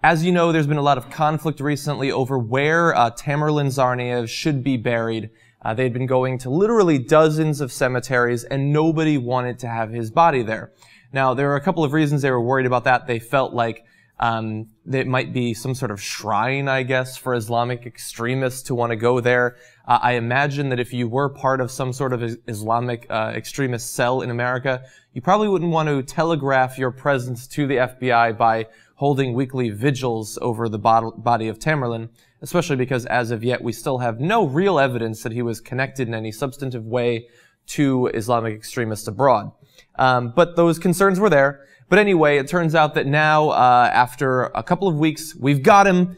As you know, there's been a lot of conflict recently over where Tamerlan Tsarnaev should be buried. They'd been going to literally dozens of cemeteries, and nobody wanted to have his body there. Now, there are a couple of reasons they were worried about that. They felt like it might be some sort of shrine, I guess, for Islamic extremists to want to go there. I imagine that if you were part of some sort of Islamic extremist cell in America, you probably wouldn't want to telegraph your presence to the FBI by holding weekly vigils over the body of Tamerlan, especially because as of yet we still have no real evidence that he was connected in any substantive way to Islamic extremists abroad. But those concerns were there. But anyway, it turns out that now, after a couple of weeks, we've got him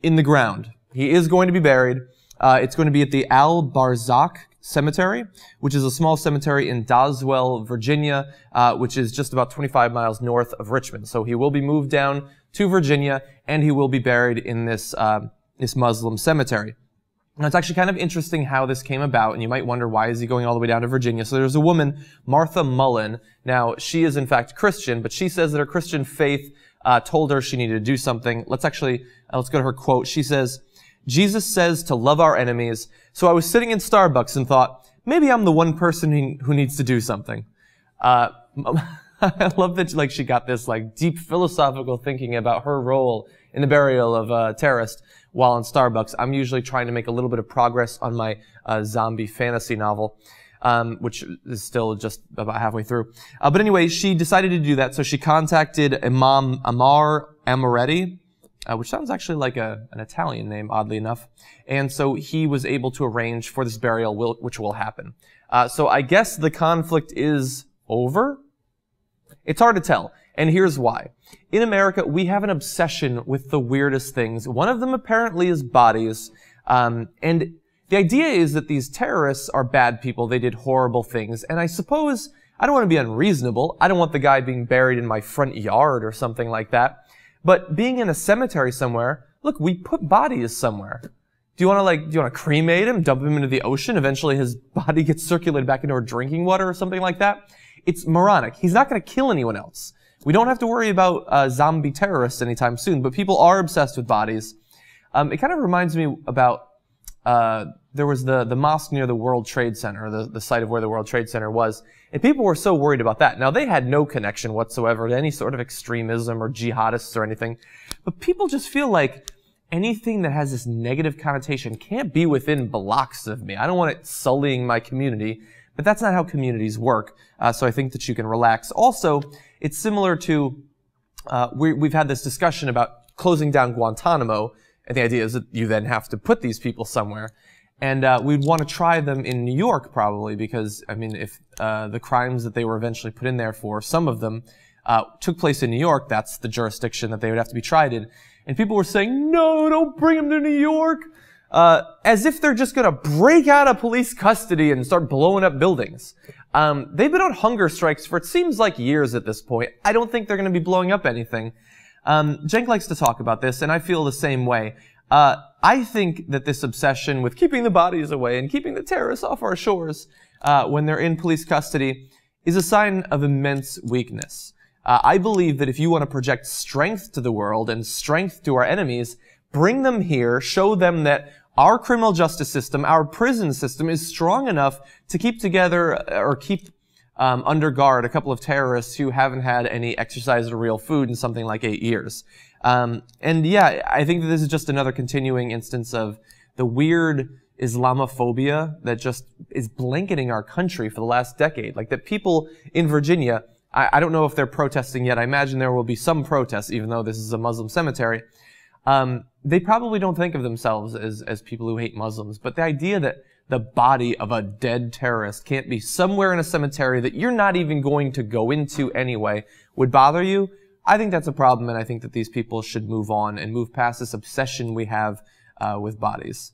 in the ground. He is going to be buried. It's going to be at the Al-Barzakh Cemetery, which is a small cemetery in Doswell, Virginia, which is just about 25 miles north of Richmond. So he will be moved down to Virginia, and he will be buried in this Muslim cemetery. Now, it's actually kind of interesting how this came about, and you might wonder, why is he going all the way down to Virginia? So there's a woman, Martha Mullen. Now, she is in fact Christian, but she says that her Christian faith told her she needed to do something. Let's go to her quote. She says, "Jesus says to love our enemies, so I was sitting in Starbucks and thought, maybe I'm the one person who needs to do something." I love that she got this deep philosophical thinking about her role in the burial of a terrorist while in Starbucks. I'm usually trying to make a little bit of progress on my zombie fantasy novel, which is still just about halfway through. But anyway, she decided to do that, so she contacted Imam Ammar Amaretti, which sounds actually like an Italian name, oddly enough. And so he was able to arrange for this burial, which will happen. So I guess the conflict is over? It's hard to tell, and here's why. In America, we have an obsession with the weirdest things. One of them apparently is bodies. And the idea is that these terrorists are bad people. They did horrible things. And I suppose, I don't want to be unreasonable. I don't want the guy being buried in my front yard or something like that. But being in a cemetery somewhere, look, we put bodies somewhere. Do you want to cremate him, dump him into the ocean? Eventually his body gets circulated back into our drinking water or something like that? It's moronic. He's not going to kill anyone else. We don't have to worry about zombie terrorists anytime soon, but people are obsessed with bodies. It kind of reminds me about, there was the mosque near the World Trade Center, the site of where the World Trade Center was, and people were so worried about that. Now, they had no connection whatsoever to any sort of extremism or jihadists or anything, but people just feel like anything that has this negative connotation can't be within blocks of me. I don't want it sullying my community, but that's not how communities work, so I think that you can relax. Also, it's similar to, we've had this discussion about closing down Guantanamo, and the idea is that you then have to put these people somewhere. And we'd want to try them in New York, probably, because, I mean, if the crimes that they were eventually put in there for, some of them, took place in New York, that's the jurisdiction that they would have to be tried in. And people were saying, no, don't bring them to New York, as if they're just gonna break out of police custody and start blowing up buildings. They've been on hunger strikes for it seems like years at this point. I don't think they're gonna be blowing up anything. Cenk likes to talk about this, and I feel the same way. I think that this obsession with keeping the bodies away and keeping the terrorists off our shores, when they're in police custody, is a sign of immense weakness. I believe that if you want to project strength to the world and strength to our enemies, bring them here, show them that our criminal justice system, our prison system is strong enough to keep together or keep under guard a couple of terrorists who haven't had any exercise or real food in something like 8 years. And yeah, I think that this is just another continuing instance of the weird Islamophobia that just is blanketing our country for the last decade. Like that people in Virginia, I don't know if they're protesting yet. I imagine there will be some protests, even though this is a Muslim cemetery. They probably don't think of themselves as people who hate Muslims, but the idea that the body of a dead terrorist can't be somewhere in a cemetery that you're not even going to go into anyway would bother you. I think that's a problem, and I think that these people should move on and move past this obsession we have with bodies.